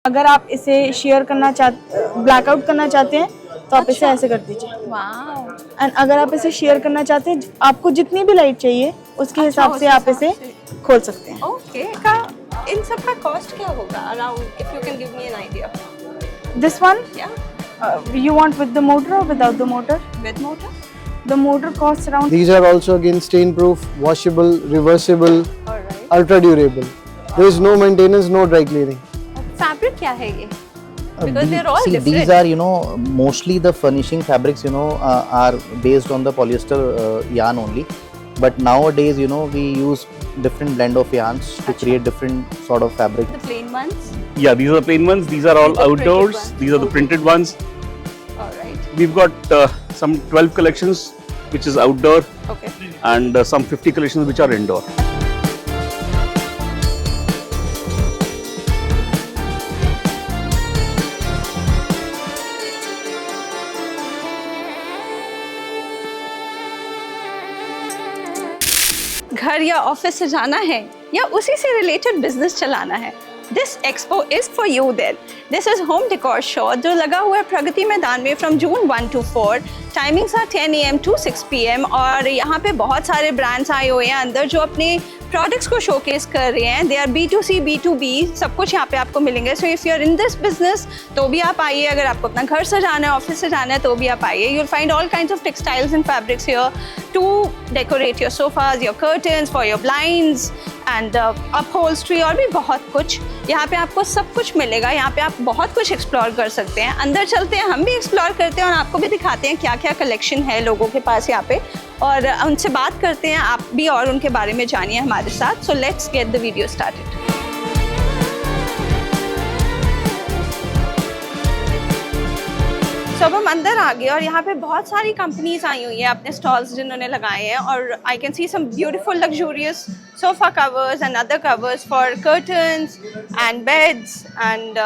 अगर आप इसे शेयर करना चाहते, ब्लैकआउट करना चाहते हैं तो आप इसे ऐसे कर दीजिए। वाओ, एंड अगर आप इसे शेयर करना चाहते हैं, आपको जितनी भी लाइट चाहिए उसके हिसाब से आप इसे खोल सकते हैं। ओके इन सब का कॉस्ट क्या होगा around, if you can give me an idea? This one या you want with the motor or without the motor? With motor? The motor costs around These are also again stain proof, washable, reversible, alright. ultra durable. There is no maintenance, no dry cleaning. Fabric क्या है ये? Uh, Because they're all see, different. these are, you know, mostly the furnishing fabrics, you know, are based on the polyester yarn only. But nowadays, you know, we use different blend of yarns to create different sort of fabric. The plain ones? Yeah, these are the plain ones. These are all These are printed outdoors. ones. These are the printed ones. Alright, We've got some 12 collections, which is outdoor, okay. and some 50 collections, which are indoor. घर या office से जाना है या उसी से related business चलाना है, this expo is for you then. This is home decor show जो लगा हुआ है प्रगति मैदान में from June 1 to 4। Timings are 10 AM to 6 PM और यहाँ पे बहुत सारे ब्रांड्स आए हुए हैं अंदर जो अपने प्रोडक्ट्स को शोकेस कर रहे हैं। दे आर B2C B2B सब कुछ यहाँ पे आपको मिलेंगे। So if you are in this business तो भी आप आइए, अगर आपको अपना घर सजाना है, ऑफिस सजाना है तो भी आप आइए। You will find all kinds of textiles and fabrics here to decorate your sofas, your curtains, for your blinds and upholstery और भी बहुत कुछ। यहाँ पे आपको सब कुछ मिलेगा। यहाँ पे आप बहुत कुछ एक्सप्लोर कर सकते हैं। अंदर चलते हैं, हम भी एक्सप्लोर करते हैं और आपको भी दिखाते हैं क्या क्या कलेक्शन है लोगों के पास यहाँ पे, और उनसे बात करते हैं। आप भी और उनके बारे में जानिए हमारे साथ। So let's get the video started. तो अब हम अंदर आ गए और यहाँ पे बहुत सारी कंपनीज आई हुई है अपने स्टॉल्स जिन्होंने लगाए हैं, और I can see some beautiful luxurious sofa covers and other covers for curtains and beds and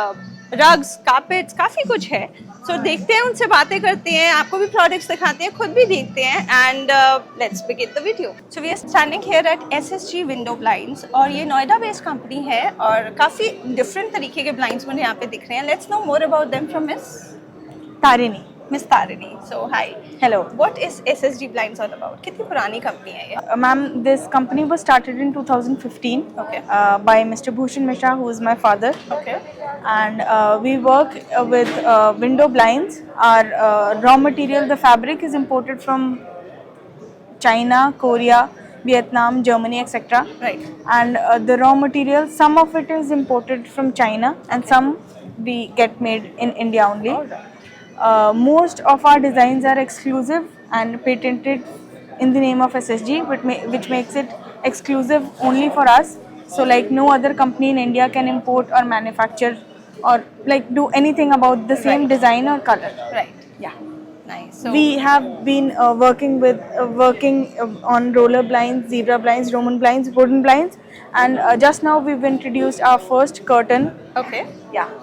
rugs, carpets, काफ़ी कुछ है। सो देखते हैं, उनसे बातें करते हैं, आपको भी प्रोडक्ट्स दिखाते हैं, खुद भी देखते हैं and let's begin the video. So we are standing here at SSG window blinds और ये नोएडा बेस्ड कंपनी है और काफ़ी डिफरेंट तरीके के ब्लाइंड्स मुझे यहाँ पे दिख रहे हैं। Let's no more about them from Tarini. Miss Tarini. So hi. Hello. What is SSG Blinds all about? कितनी पुरानी कंपनी है ये? Ma'am, this company was started in 2015 Okay. By Mr. Bhushan Mishra, who is my father. Okay. And we work with window blinds. Our raw material, the fabric is imported from China, Korea, Vietnam, Germany, etc. Right. And the raw material, some of it is imported from China and some we get made in India only. All right. Most of our designs are exclusive and patented in the name of SSG, which makes it exclusive only for us. So like no other company in India can import or manufacture or like do anything about the same Right. design or color. Right. Yeah. Nice. So We have been working on roller blinds, zebra blinds, Roman blinds, wooden blinds, and just now we've introduced our first curtain. okay. Yeah.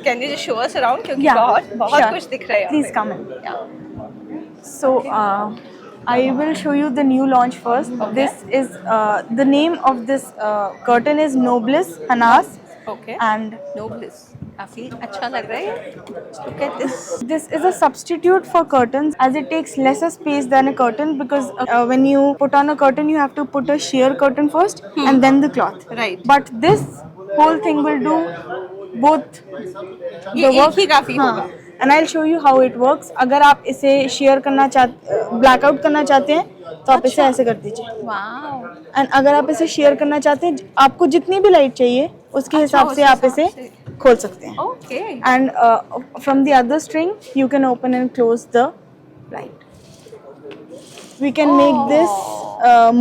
Can you just show us around? क्योंकि Yeah. बहुत Sure. कुछ दिख रहा है यहाँ Please पे. come in. Yeah. So I will show you the new launch first. Okay. This is the name of this curtain is Nobliss Hanas, Okay. and Nobliss. काफी अच्छा लग रहा है. Look at this. this is a substitute for curtains as it takes lesser space than a curtain, because when you put on a curtain you have to put a sheer curtain first and then the cloth. Right. But this whole thing will do both ये एक ही काफी होगा. And I will show you how it works. अगर आप इसे share करना चाहते, blackout करना चाहते हैं तो आप इसे ऐसे कर दीजिए। Wow. एंड अगर आप इसे शेयर करना चाहते हैं, आपको जितनी भी लाइट चाहिए उसके हिसाब से आप इसे खोल सकते हैं। Okay. And from the other string you can open and close the light. We can make this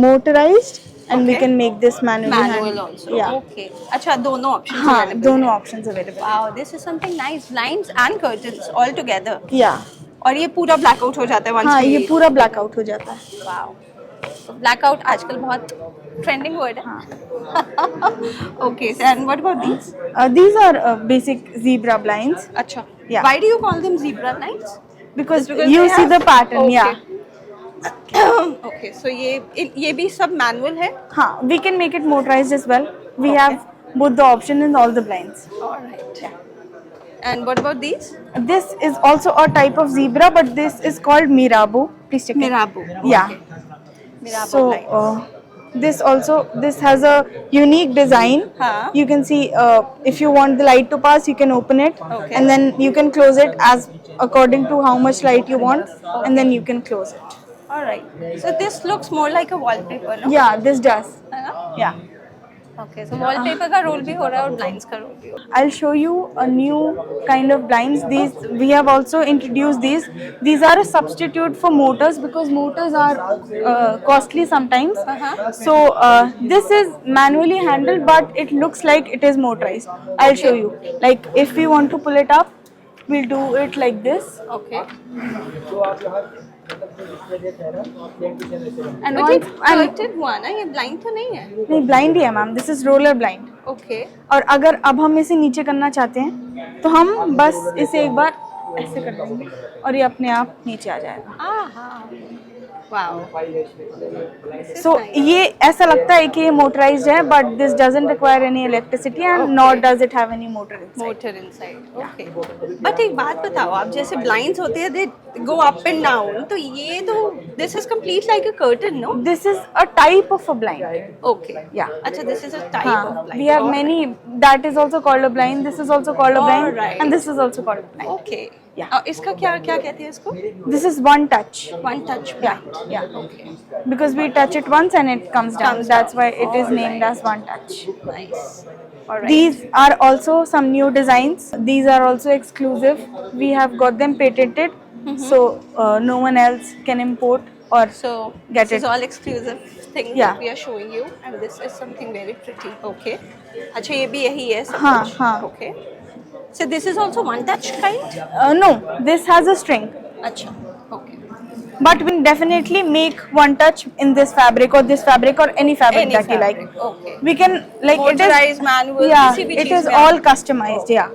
motorised and we Okay. can make this manual Manual also. Yeah. Okay. अच्छा, दोनों options हाँ, available दोनों हैं. Options available. Wow, this is something nice. Blinds and curtains all together. या और ये पूरा blackout हो जाता है once हाँ, we- ये पूरा ब्लैकआउट हो जाता है। Wow. Blackout आजकल बहुत trending word है. Okay, so and what about these? These are basic zebra blinds अच्छा. Yeah. Why do you call them zebra blinds? because Because you they see have- the pattern. Okay. Yeah. Okay, so ये भी सब manual है. हाँ, we can make it motorized as well. We Okay. have both the option in all the blinds. All right. And what about these? This is also a type of zebra, but this is called Mirabu. Please check it. Mirabu. Yeah. Okay. Mirabu So blinds. this has a unique design. Huh. You can see if you want the light to pass, you can open it, Okay. and then you can close it as according to how much light you want, and then you can close it. All right. So this looks more like a wallpaper, no? Yeah, this does. है ना? Yeah. Okay. So wallpaper का role भी हो रहा है और blinds का role भी हो रहा I'll show you a new kind of blinds. These we have also introduced these. These are a substitute for motors because motors are costly sometimes. So this is manually handled, but it looks like it is motorized. I'll show you. Like if we want to pull it up, we'll do it like this. है. Okay. And But ये once and curtain हुआ ना, ये blind तो नहीं है. नहीं blind ही है ma'am. This is roller blind. Okay. और अगर अब हम इसे नीचे करना चाहते हैं तो हम बस इसे एक बार ऐसे कर देंगे और ये अपने आप नीचे आ जाएगा. हाँ. Wow. सो ये ऐसा लगता है कि ये मोटराइज्ड है, but this doesn't require any electricity and not does it have any motor inside. Motor inside. Okay. But एक बात बताओ, आप जैसे ब्लाइंड्स होते हैं, they go up and down, तो ये तो this is complete like a curtain, no? This is a type of a blind. Okay. Yeah. अच्छा, this is a type of हाँ, blind. We have many. That is also called a blind. This is also called a blind Alright. And this is also called a blind. Okay. Yeah. इसका क्या क्या कहते हैं इसको? This is one touch. One touch Yeah, blind. yeah. Okay. Because we touch it once and it comes down. Comes That's down. why it is Alright. named as one touch. Nice. Alright. These are also some new designs. These are also exclusive. We have got them patented, so no one else can import or So Get this is it. all exclusive thing Yeah. that we are showing you, and this is something very pretty. Okay. अच्छा, ये भी यही है सब हाँ, कुछ? हाँ. Okay. So this is also one touch kind? no. This has a string, अच्छा. Okay. but we definitely make one touch in this fabric or this fabric or any fabric Any that you like. fabric. Okay. We can like it Motorized, is manual, Yeah, किसी भी it cheese is में all आप- customized. Yeah.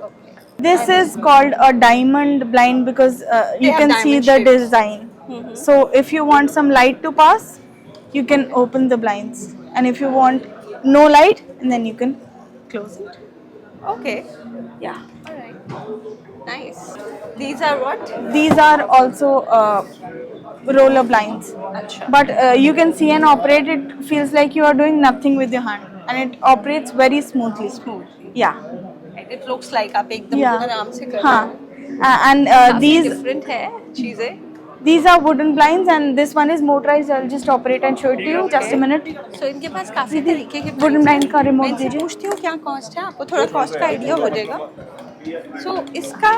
This is called a diamond blind because you have can see diamond the shapes. design. So if you want some light to pass, you can open the blinds, and if you want no light, and then you can close it. Okay. Yeah. All right. Nice. These are what? These are also roller blinds. अच्छा. But you can see and operate. It feels like you are doing nothing with your hand, and it operates very smoothly. Smoothly. Yeah. It looks like आप एकदम Yeah. आराम से कर हाँ. And काफी these different है चीजें. these are wooden blinds, and this one is motorized. I'll just operate and show it to you. Just a minute. So इनके पास काफी तरीके के Wooden blind का remote मैं इनसे दीजिए. पूछती हूँ क्या कॉस्ट है, आपको थोड़ा कॉस्ट का आइडिया हो जाएगा. So इसका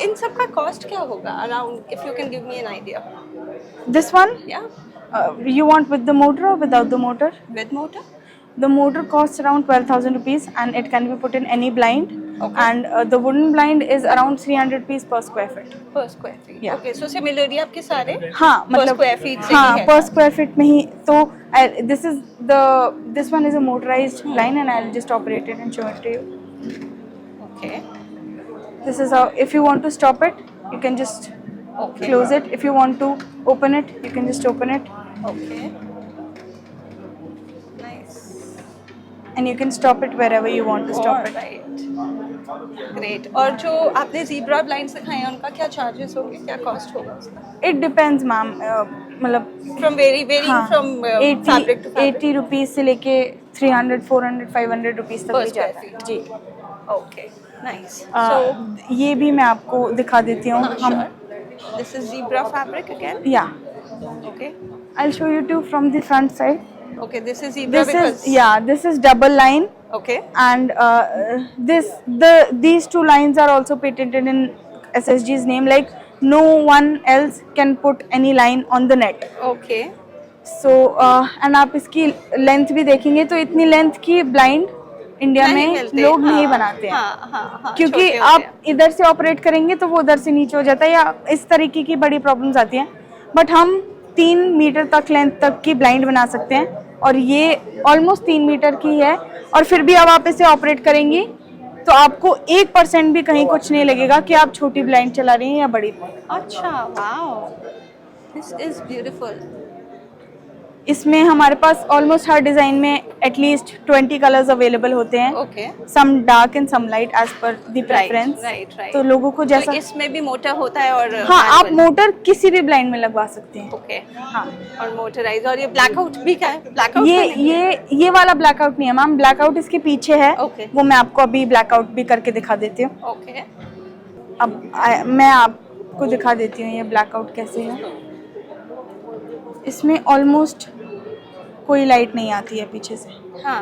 इन सब का कॉस्ट क्या होगा around, if you can give me an idea? This one, या you want with the motor or without the motor? With motor? The motor costs around 12,000 rupees, and it can be put in any blind. Okay. And the wooden blind is around 300 rupees per square feet. पर square feet. Yeah. Okay. So similarly आपके सारे हाँ, per मतलब square feet से हाँ, ही है. per square feet में ही. तो this one is a motorized blind, and I'll just operate it and show it to you. Okay. This is how. If you want to stop it, you can just okay. close it. If you want to open it, you can just open it, okay. Nice. and you can stop it wherever you want to stop it. Right. Great. और जो आपने zebra blinds दिखाए हैं उनका क्या charges होंगे, क्या cost होगा उसका? It depends, ma'am. मतलब फ्रॉम वेरी हाँ, फ्रॉम फैब्रिक टू 80 रुपीज से लेके 300, 400, 500 रुपीज तक Per भी square जाता है. feet. जी. ओके. नाइस. सो ये भी मैं आपको दिखा देती हूँ. हम this is zebra fabric again. या okay. I'll show you too from the front side. Okay. This is zebra This because is this is double line, okay. and these two lines are also patented in SSG's name. Like no one else can put any line on the net. Okay. So and आप इसकी length भी देखेंगे तो इतनी length की blind India नहीं में मिलते. लोग हाँ, नहीं बनाते हैं. हाँ, हाँ, हाँ, क्योंकि छोटे होते आप हैं. इधर से ऑपरेट करेंगे तो वो उधर से नीचे हो जाता है, या इस तरीके की बड़ी प्रॉब्लम्स आती हैं. बट हम 3 मीटर तक लेंथ तक की ब्लाइंड बना सकते हैं, और ये ऑलमोस्ट 3 मीटर की है, और फिर भी अब आप इसे ऑपरेट करेंगी तो आपको 1% भी कहीं कुछ नहीं लगेगा कि आप छोटी ब्लाइंड चला रही हैं या बड़ी. अच्छा. वाओ. This is beautiful. इसमें हमारे पास ऑलमोस्ट हर डिजाइन में एटलीस्ट 20 कलर्स अवेलेबल होते हैं. Okay. Some dark and some light as per the preference. Right. तो लोगों को जैसा, तो इसमें भी मोटर होता है और हाँ, आप मोटर किसी भी ब्लाइंड में लगवा सकते हैं. ओके. हाँ, और मोटराइज. और ये ब्लैकआउट भी क्या है? ब्लैकआउट ये वाला ब्लैकआउट नहीं है मैम. ब्लैकआउट इसके पीछे है. Okay. वो मैं आपको अभी ब्लैकआउट भी करके दिखा देती हूँ. ओके. अब मैं आपको दिखा देती हूँ ये ब्लैकआउट कैसे है. इसमें ऑलमोस्ट कोई लाइट नहीं आती है पीछे से. हाँ.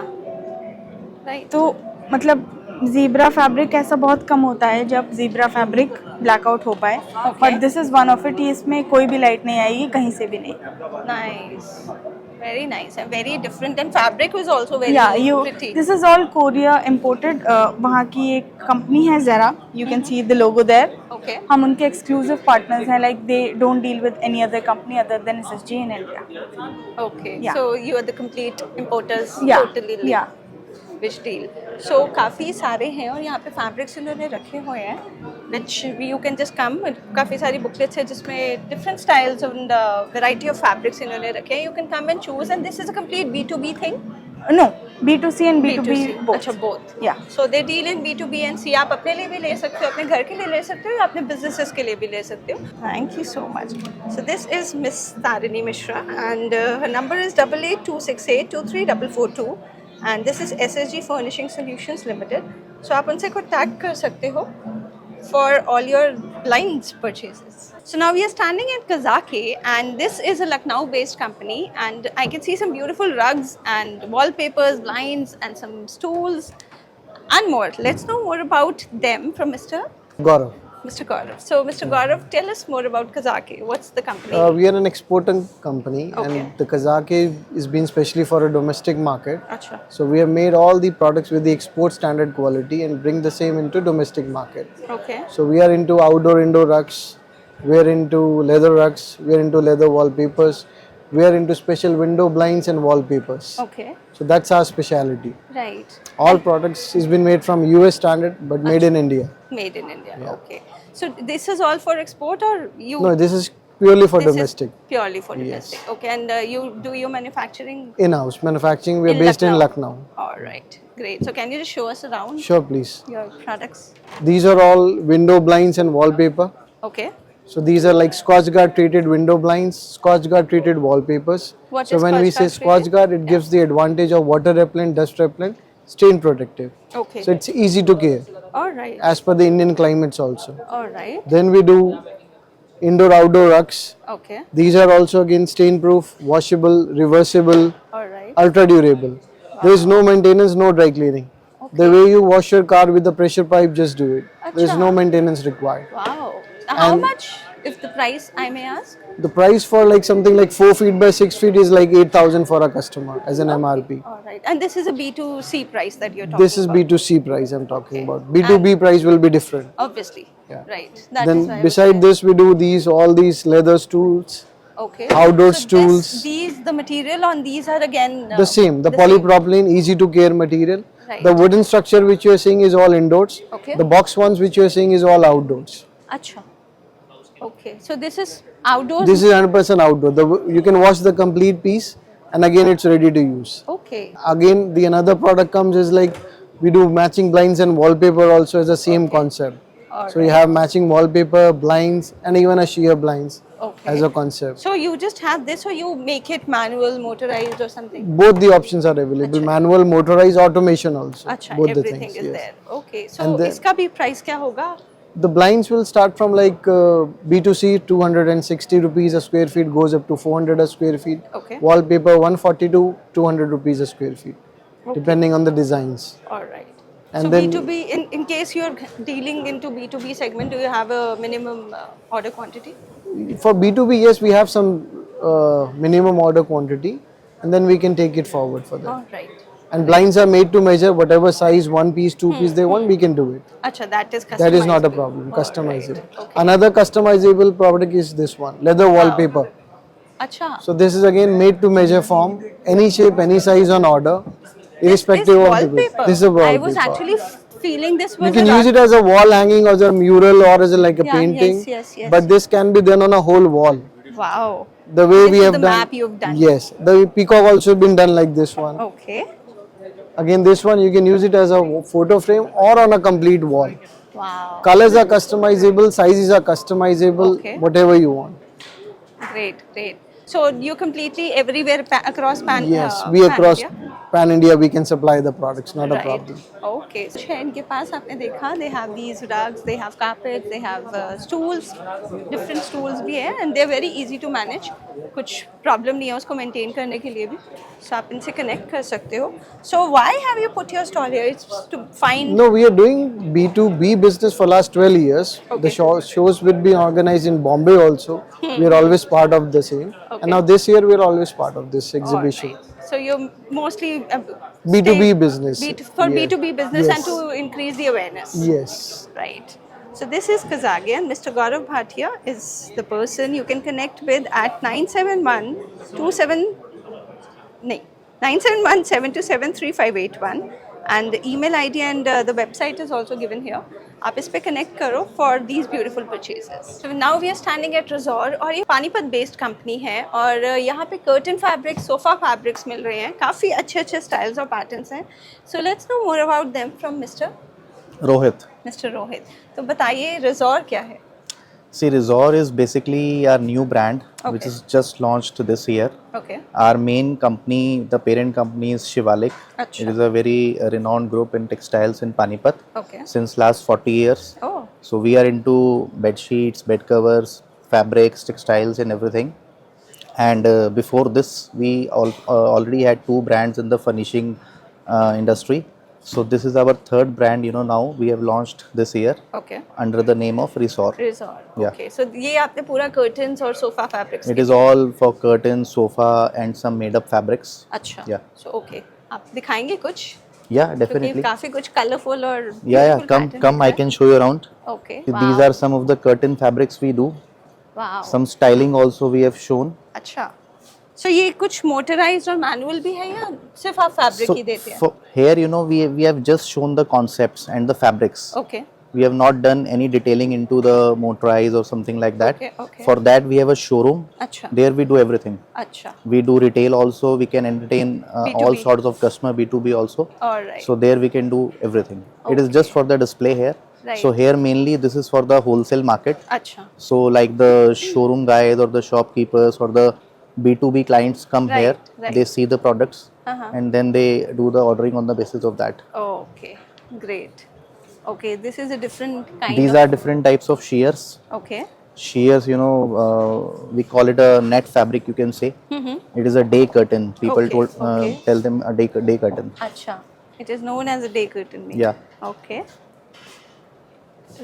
राइट. तो मतलब ज़ीब्रा फैब्रिक ऐसा बहुत कम होता है जब ज़ीब्रा फैब्रिक ब्लैकआउट हो पाए. But this is one of it. इसमें कोई भी लाइट नहीं आएगी कहीं से भी नहीं. Nice. Very nice and very different, and fabric was also very pretty. This is all Korea imported. वहाँ की एक कंपनी है Zara. You can see the logo there. Okay. हम उनके exclusive partners हैं. Like they don't deal with any other company other than SSG in India. Okay. Yeah. So you are the complete importers. Yeah. Totally. Yeah. Which deal? So काफ़ी सारे हैं और यहाँ पे fabrics इन्होंने रखे हुए हैं. Which you can just come. काफ़ी सारी बुकलेट्स है जिसमें different styles and variety of fabrics इन्होंने रखे हैं. You can come and choose, and this is a complete B2B thing. No, B2C and B2B both. अच्छा, both. Yeah. So they deal in B2B and C. आप अपने लिए भी ले सकते हो, अपने घर के लिए ले सकते हो, या अपने businesses के लिए भी ले सकते हो. Thank you so much. So this is Miss Tarini Mishra, and her number is 8826823442. And this is SSG Furnishing Solutions Limited. So आप उनसे contact कर सकते हो for all your blinds purchases. So now we are standing at Kazaki, and this is a Lucknow-based company, and I can see some beautiful rugs and wallpapers, blinds, and some stools and more. Let's know more about them from Mr. Gaurav. Gaurav. So Mr. Gaurav, tell us more about Kazaki. What's the company? We are an exporting company, Okay. and the Kazaki is been specially for a domestic market. Acha. So we have made all the products with the export standard quality and bring the same into domestic market. Okay. So we are into outdoor indoor rugs, we are into leather rugs, we are into leather wallpapers, we are into special window blinds and wallpapers. Okay. So that's our specialty. Right. All products has been made from US standard but made in India. Made in India. Okay. So this is all for export, or you? No, this is purely for This is domestic. purely for domestic. Okay. And you do your manufacturing? In-house manufacturing, we are In based in Lucknow. Lucknow. All right. Great. So can you just show us around Sure, please. your products? These are all window blinds and wallpaper. Okay. So these are like Scotch Guard treated window blinds, Scotch Guard treated wallpapers. What So is when we Scotch say Guard Scotch treated? Guard, it gives the advantage of water repellent, dust repellent, stain protective. Okay. So it's easy to care All right. as per the Indian climates also. All right. Then we do indoor outdoor rugs. Okay. These are also again stain proof, washable, reversible, All right. ultra durable. There is no maintenance, no dry cleaning. The way you wash your car with the pressure pipe, just do it. There is no maintenance required. Wow. How much is the price, I may ask? The price for like something like 4 feet by 6 feet is like 8,000 for a customer as an MRP. All right. And this is a B2C price that you're talking This is about? B2C price I'm talking about. B2B price will be different. Obviously. Yeah. Right. That is Then why I was beside saying. this we do all these leather stools. Okay. outdoor So stools. The material on these are again The same, the polypropylene, easy to care material. Right. The wooden structure which you are seeing is all indoors. Okay. The box ones which you are seeing is all outdoors. Acha. Okay. So this is outdoors. This is 100% outdoor. You can wash the complete piece and again it's ready to use. Okay. Again, the another product comes is like we do matching blinds and wallpaper also as the same concept. All So you have matching wallpaper, blinds, and even a sheer blinds Okay. as a concept. So you just have this, or you make it manual, motorized, or something? Both the options are available: manual, motorized, automation also. Acha, Both the everything things. is Yes. there. Okay. So And the- इसका भी price क्या होगा? The blinds will start from like B2C 260 rupees a square feet goes up to 400 a square feet. Okay. Wallpaper 140 to 200 rupees a square feet, depending on the designs. All right. And so then- B2B, in case you're dealing into B2B segment, do you have a minimum order quantity? For B2B, yes, we have some minimum order quantity, and then we can take it forward for that. All right. And blinds are made to measure whatever size, one piece, two piece they want, we can do it. Acha, that is customizable. That is not a problem. Customizable. Okay. Another customizable product is this one, leather wallpaper. Acha. So this is again made to measure form, any shape, any size on order, irrespective this of the wallpaper. This is a wallpaper. I was actually feeling this was You can a use it as a wall hanging or as a mural or as a, like a Yeah, painting. yes, yes, yes. But this can be done on a whole wall. Wow. The way This we is have the done. map you've done. Yes, the peacock also been done like this one. Okay. Again, this one you can use it as a photo frame or on a complete wall. Wow. Colors are customizable, sizes are customizable, Okay. whatever you want. Great, great. So you completely everywhere across Yes, we across India? pan India we can supply the products, not a Right. problem. Okay. So इनके पास आपने देखा they have these rugs, they have carpets, they have stools, different stools भी है and they're very easy to manage. कुछ problem नहीं है उसको maintain करने के लिए भी. So आप इनसे connect कर सकते हो. So why have you put your stall here? It's to find. No, we are doing B2B business for last 12 years. Okay. The shows will be organized in Bombay also. We are always part of the same. Okay. And now this year we are always part of this exhibition. Alright. So you're mostly B2B stay- business. for Yeah. B2B business Yes. and to increase the awareness. Yes. Right. So this is Kazagian. Mr. Gaurav Bhatia is the person you can connect with at 971-727-3581 and the email ID and the website is also given here. आप इस पे connect करो for these beautiful purchases. So now we are standing at Resort और ये Panipat based company है और यहाँ पे curtain fabrics, sofa fabrics मिल रहे हैं. काफ़ी अच्छे styles और patterns हैं. So let's know more about them from Rohit. Mr. Rohit. तो बताइए Resort क्या है? See, Rizor is basically our new brand, which Okay. is just launched this year. Okay. Our main company, the parent company is Shivalik. Acha. It is a very renowned group in textiles in Panipat Okay. since last 40 years. Oh. So we are into bed sheets, bed covers, fabrics, textiles and everything. And before this, we already had two brands in the furnishing industry. So this is our third brand, now we have launched this year Okay. under the name of Resort. Resort. Yeah. Okay. So ये आपने पूरा curtains और sofa fabrics. It is all for curtains, sofa and some made up fabrics. अच्छा. Yeah. So okay. आप दिखाएंगे कुछ? Yeah, क्योंकि definitely. काफी कुछ colorful और Yeah, beautiful come, pattern come, है. I can show you around. Okay. These are some of the curtain fabrics we do. Wow. Some styling also we have shown. अच्छा. So ये कुछ motorized और manual भी है या सिर्फ आप fabric ही देते हैं? for here, we have just shown the concepts and the fabrics. Okay. We have not done any detailing into the motorized or something like that. Okay, okay. For that, we have a showroom. अच्छा. There we do everything. अच्छा. We do retail also. We can entertain all B2B. sorts of customer B2B also. All right. So there we can do everything. It is Okay. just for the display here. Right. So here mainly this is for the wholesale market. अच्छा. So like the showroom guys or the shopkeepers or the B2B clients come Right, here, right. they see the products Uh-huh. and then they do the ordering on the basis of that. Okay. Great. Okay. This is a different kind These of. are different types of shears. Okay. Shears, we call it a net fabric, you can say. Mm-hmm. It is a day curtain. People Okay, okay. tell them a day curtain. अच्छा. It is known as a day curtain. Yeah. Okay.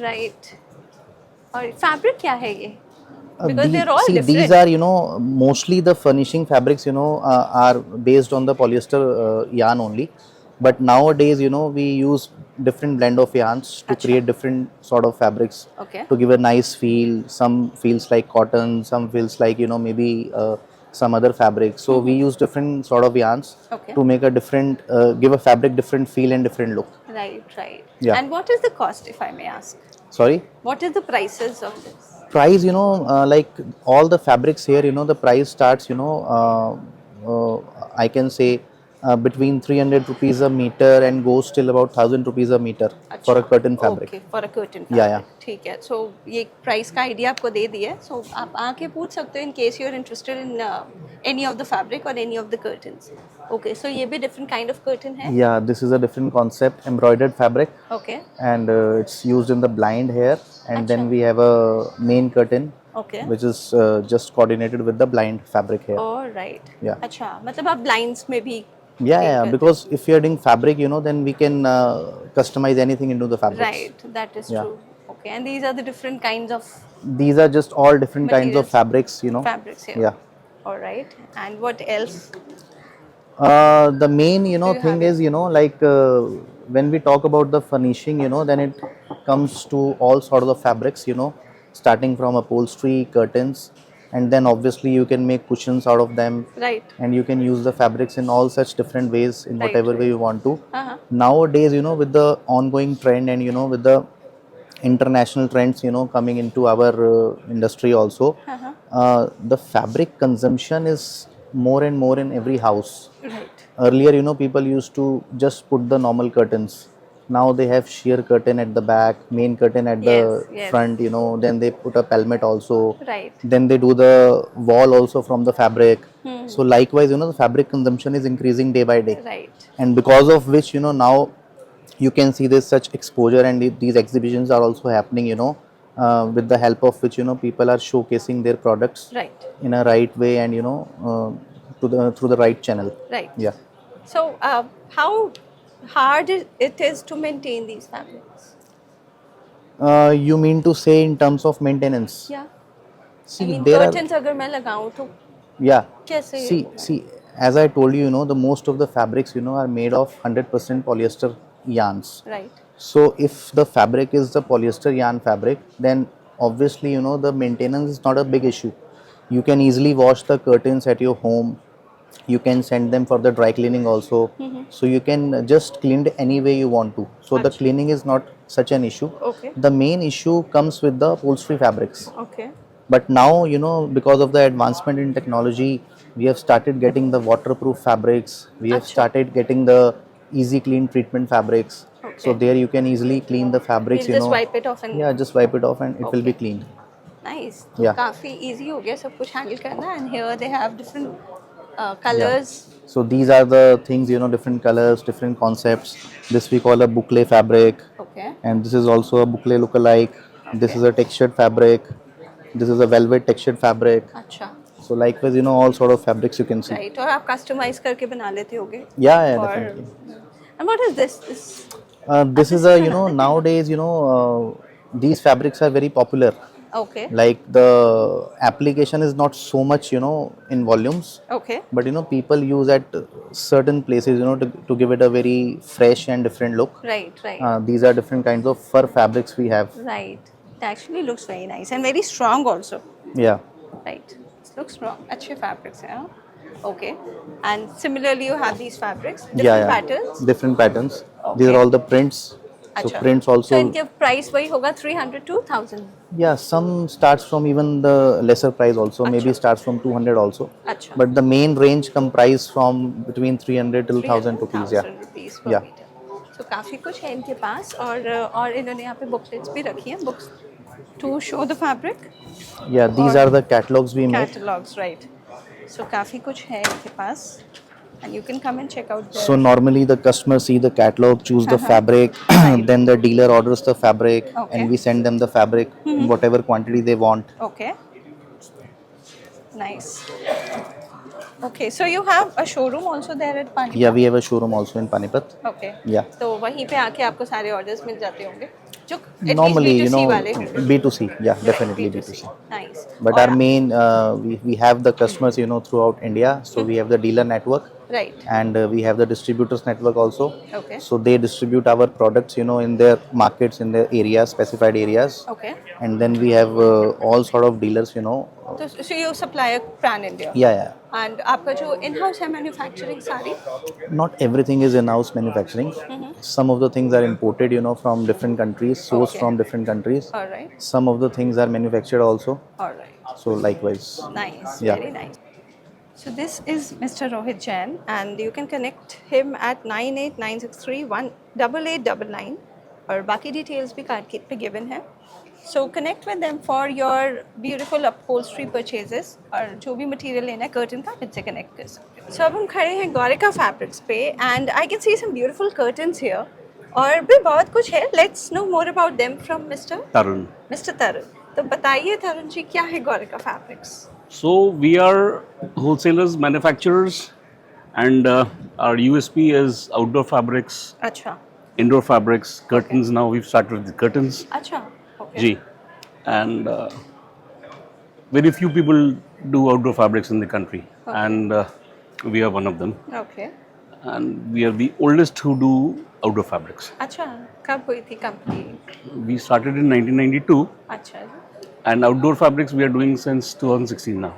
Right. और fabric क्या है ये? Because they're all see, different. these are, mostly the furnishing fabrics, are based on the polyester yarn only. But nowadays, we use different blend of yarns to create different sort of fabrics Okay. to give a nice feel. Some feels like cotton, some feels like, maybe some other fabric. So we use different sort of yarns Okay. to make a different, give a fabric different feel and different look. Right, right. Yeah. And what is the cost, if I may ask? Sorry? What is the prices of this? Price, like all the fabrics here, the price starts, I can say between 300 rupees a meter and goes till about 1000 rupees a meter for a curtain fabric. Okay, for a curtain fabric. Yeah, yeah. ठीक है. So ये price का idea आपको दे दिया है. So आप आके पूछ सकते हो in case you are interested in any of the fabric or any of the curtains. Okay, so ये भी different kind of curtain है. Yeah, this is a different concept, embroidered fabric, Okay, and it's used in the blind here. And then we have a main curtain, okay. which is just coordinated with the blind fabric here. All right. Yeah. अच्छा, मतलब आप blinds में भी. Yeah, because if you are doing fabric, then we can customize anything into the fabrics. Right, that is Yeah. true. Okay, and these are the different kinds of These are just all different kinds of Materials. fabrics, fabrics here. Yeah. All right. And what else? The main, you have thing is, like when we talk about the furnishing, then it comes to all sorts of fabrics, starting from upholstery, curtains, and then obviously you can make cushions out of them, Right. and you can use the fabrics in all such different ways in Right, whatever way you want to. Uh-huh. Nowadays, with the ongoing trend and, with the international trends, coming into our industry also, Uh-huh. the fabric consumption is more and more in every house. Right. Earlier, people used to just put the normal curtains. Now they have sheer curtain at the back, main curtain at the Yes, yes. front, then they put a pelmet also. Right. Then they do the wall also from the fabric. Hmm. So likewise, the fabric consumption is increasing day by day. Right. And because of which, now you can see this such exposure, and these exhibitions are also happening, with the help of which, people are showcasing their products Right. in a right way, and through the right channel. Right. Yeah. So, how hard it is to maintain these fabrics? You mean to say in terms of maintenance? Yeah. See, I mean, there curtains अगर मैं लगाऊं तो yeah. कैसे? See, as I told you, the most of the fabrics, are made of 100% polyester yarns. Right. So if the fabric is the polyester yarn fabric, then obviously, the maintenance is not a big issue. You can easily wash the curtains at your home. You can send them for the dry cleaning also. So you can just clean it any way you want to. So the cleaning is not such an issue. Okay. The main issue comes with the upholstery fabrics. Okay. But now, because of the advancement in technology, we have started getting the waterproof fabrics. We have started getting the easy clean treatment fabrics. So Okay. there you can easily clean the fabrics, You'll just wipe it off and Yeah, just wipe it off and it will be cleaned. nice. Yeah. काफी easy हो गया सब कुछ handle करना, and here they have different colors. So these are the things, different colors, different concepts. This we call a boucle fabric, Okay. and this is also a boucle lookalike. This is a textured fabric. This is a velvet textured fabric. अच्छा. So likewise, all sort of fabrics you can see. Right. और आप customize करके बना लेते होगे. Yeah, Or- definitely. And what is this? This is a, nowadays, these fabrics are very popular. Okay. Like the application is not so much, in volumes, Okay. but people use at certain places, to give it a very fresh and different look. Right. Right. These are different kinds of fur fabrics we have. Right. It actually looks very nice and very strong also. Yeah. Right. It looks strong. अच्छे fabrics हैं, हाँ? Okay. And similarly, you have these fabrics, different patterns. Different patterns. Okay. These are all the prints. So अच्छा. prints So also. इनके price वही होगा 300 to 1000. Yeah, some starts from even the lesser price also. Maybe starts from 200 also. अच्छा. But the main range comprise from between 300 till 1000 rupees. Yeah. 1000 rupees per Yeah. meter. So काफी कुछ है इनके पास, और इन्होंने यहाँ पे booklets भी रखी हैं, books to show the fabric. Yeah, these are the catalogs we make. Catalogs, right. So काफी कुछ है इनके पास, and you can come and check out So normally the customer see the catalog, choose the fabric, then the dealer orders the fabric, Okay. and we send them the fabric in whatever quantity they want. Okay. Nice. Okay, so you have a showroom also there at Panipat? Yeah, we have a showroom also in Panipat. Okay. Yeah. तो वहीं पे आके आपको सारे orders मिल जाते होंगे, जो at least Normally, B2C वाले. B2C, yeah, definitely B2C. Nice. But और our main, we have the customers, throughout India. So we have the dealer network, right. and we have the distributors network also. Okay. So they distribute our products, in their markets, in their areas, specified areas. Okay. And then we have all sort of dealers, So you supply a Pan India. Yeah. And आपका जो in-house है manufacturing सारी? Not everything is in-house manufacturing. Some of the things are imported, from different countries, sourced Okay. from different countries. All right. Some of the things are manufactured also. All right. So likewise. Nice. Yeah. Very nice. So this is Mr. Rohit Jain, and you can connect him at 9896318899, और बाकी details भी card kit पे given है. So connect with them for your beautiful upholstery purchases, और जो भी material लेना है curtain का इनसे connect कर सकते हो. So अब हम खड़े हैं Gaurika Fabrics पे, and I can see some beautiful curtains here, और भी बहुत कुछ है. Let's know more about them from Mr. Tarun. Tarun. तो बताइए तरुण जी, क्या है Gaurika Fabrics? So we are wholesalers, manufacturers, and our USP is outdoor fabrics, अच्छा. indoor fabrics, curtains. Now we've started with the curtains. अच्छा. Okay. Gee. And very few people do outdoor fabrics in the country, and we are one of them. Okay. And we are the oldest who do outdoor fabrics. अच्छा, कब हुई थी company? We started in 1992, अच्छा. and outdoor fabrics we are doing since 2016 now.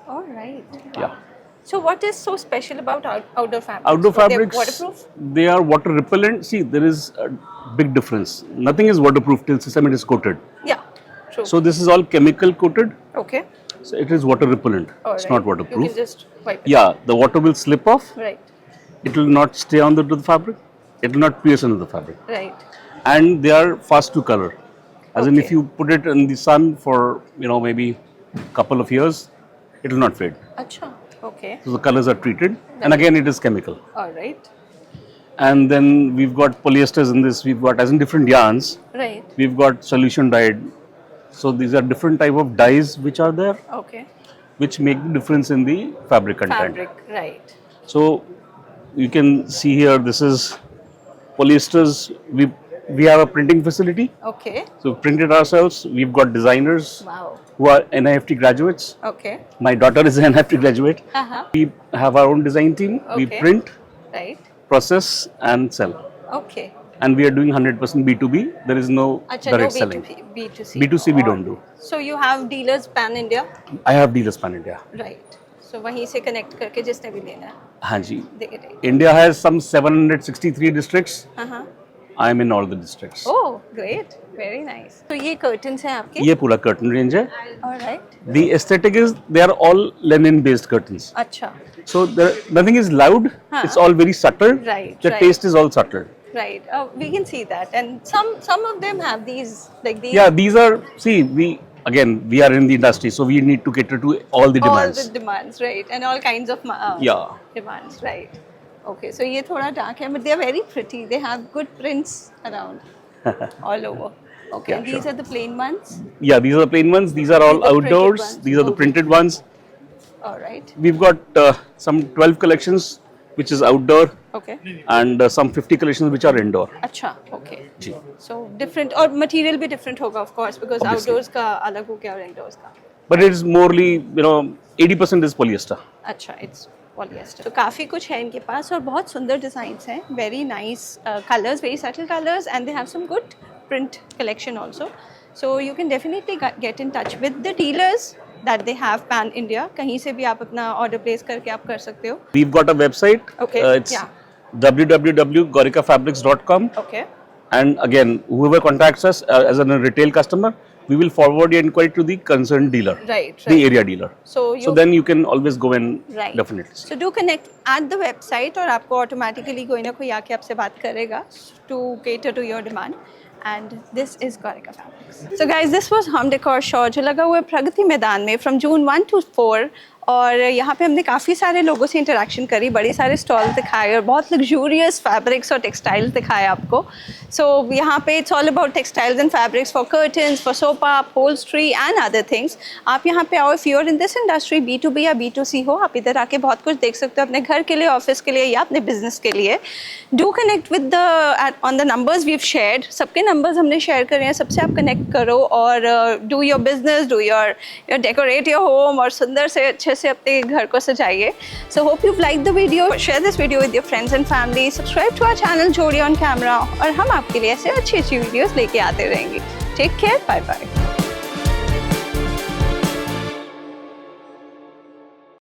All right. Yeah. So what is so special about outdoor fabrics? Outdoor So they're fabrics, waterproof? they are water repellent. See, there is a big difference. Nothing is waterproof till the cement is coated. Yeah. True. So this is all chemical coated. Okay. So it is water repellent. It's Alright. not You waterproof. can just wipe it. Yeah, the water will slip off. Right. It will not stay on the fabric. It will not pierce into the fabric. Right. And they are fast to color. As in, if Okay. you put it in the sun for maybe couple of years, it will not fade. Acha. Okay. So the colors are treated, and again it is chemical. All right. And then we've got polyesters in this. We've got as in different yarns. Right. We've got solution dyed. So these are different type of dyes which are there, Okay. which make the difference in the fabric content. Fabric. Right. So you can see here, this is polyesters. We have a printing facility. Okay. So we print it ourselves. We've got designers Wow. who are NIFT graduates. Okay. My daughter is an NIFT graduate. Uh-huh. We have our own design team. We Okay. print, Right. process and sell. Okay. And we are doing 100% B2B. There is no Acha, no direct selling. B2B, B2C. B2C we don't do. So you have dealers pan India? I have dealers pan India. Right. So वहीं से connect करके जिसने भी लेना है हाँ जी. दे दे. India has some 763 districts. Uh-huh. I am in all the districts. Oh, great. Very nice. तो ये curtains हैं आपके? ये पूरा curtain range है. All right. The aesthetic is they are all linen based curtains. अच्छा. So nothing is loud. हाँ. It's all very subtle. Right, The right. taste is all subtle. Right. We can see that. And some of them have these like these. Yeah, these are, see, we are in the industry, so we need to cater to all the demands. All the demands, right? And all kinds of Yeah. demands, right? Okay, so ये थोड़ा dark है, but they are very pretty. They have good prints around, all over. Okay, Yeah, and these sure. are the plain ones. Yeah, these are the plain ones. These are all The printed outdoors. ones. These are the Okay. printed ones. All right. We've got some 12 collections, which is outdoor, Okay. and some 50 collections, which are indoor. अच्छा. Okay. जी. So different और material भी different होगा of course because Obviously. outdoors का अलग हो गया और indoors का. But it is morely, 80% is polyester. अच्छा, it's polyester. तो काफ़ी कुछ है इनके पास और बहुत सुंदर डिज़ाइंस हैं. Very nice colors, very subtle colors, and they have some good print collection also. So you can definitely get in touch with the dealers that they have pan India. कहीं से भी आप अपना order place करके आप कर सकते हो. We've got a website. Okay, It's yeah. www.gorikafabrics.com. Okay. And again, whoever contacts us as a retail customer, we will forward your inquiry to the concerned dealer, Right. the area dealer. So So then you can always go and Right. definitely see. So do connect at the website और आपको automatically कोई ना कोई आके आपसे बात करेगा to cater to your demand. And this is Gorika Fabrics. So guys, this was Home Decor Show जो लगा हुआ है प्रगति मैदान में from June 1 to 4. और यहाँ पे हमने काफ़ी सारे लोगों से इंटरेक्शन करी, बड़े सारे स्टॉल दिखाए और बहुत लग्जूरियस फैब्रिक्स और टेक्सटाइल्स दिखाए आपको. सो यहाँ पे it's all about textiles and fabrics for curtains, for sofa, upholstery and other things. आप यहाँ पे आओ, if you are in this industry, B2B या B2C हो, आप इधर आके बहुत कुछ देख सकते हो अपने घर के लिए, ऑफिस के लिए या अपने बिजनेस के लिए. Do connect with the on the numbers we have shared. सबके नंबर्स हमने शेयर करे हैं, सबसे आप कनेक्ट करो और do your business, do your decorate your home और सुंदर से अच्छे से अपने घर को सजाइए. So hope you like the video. Share this video with your friends and family. Subscribe to our channel Jodi on camera और हम आपके लिए ऐसे अच्छी अच्छी वीडियोस लेके आते रहेंगे. Take care. Bye bye.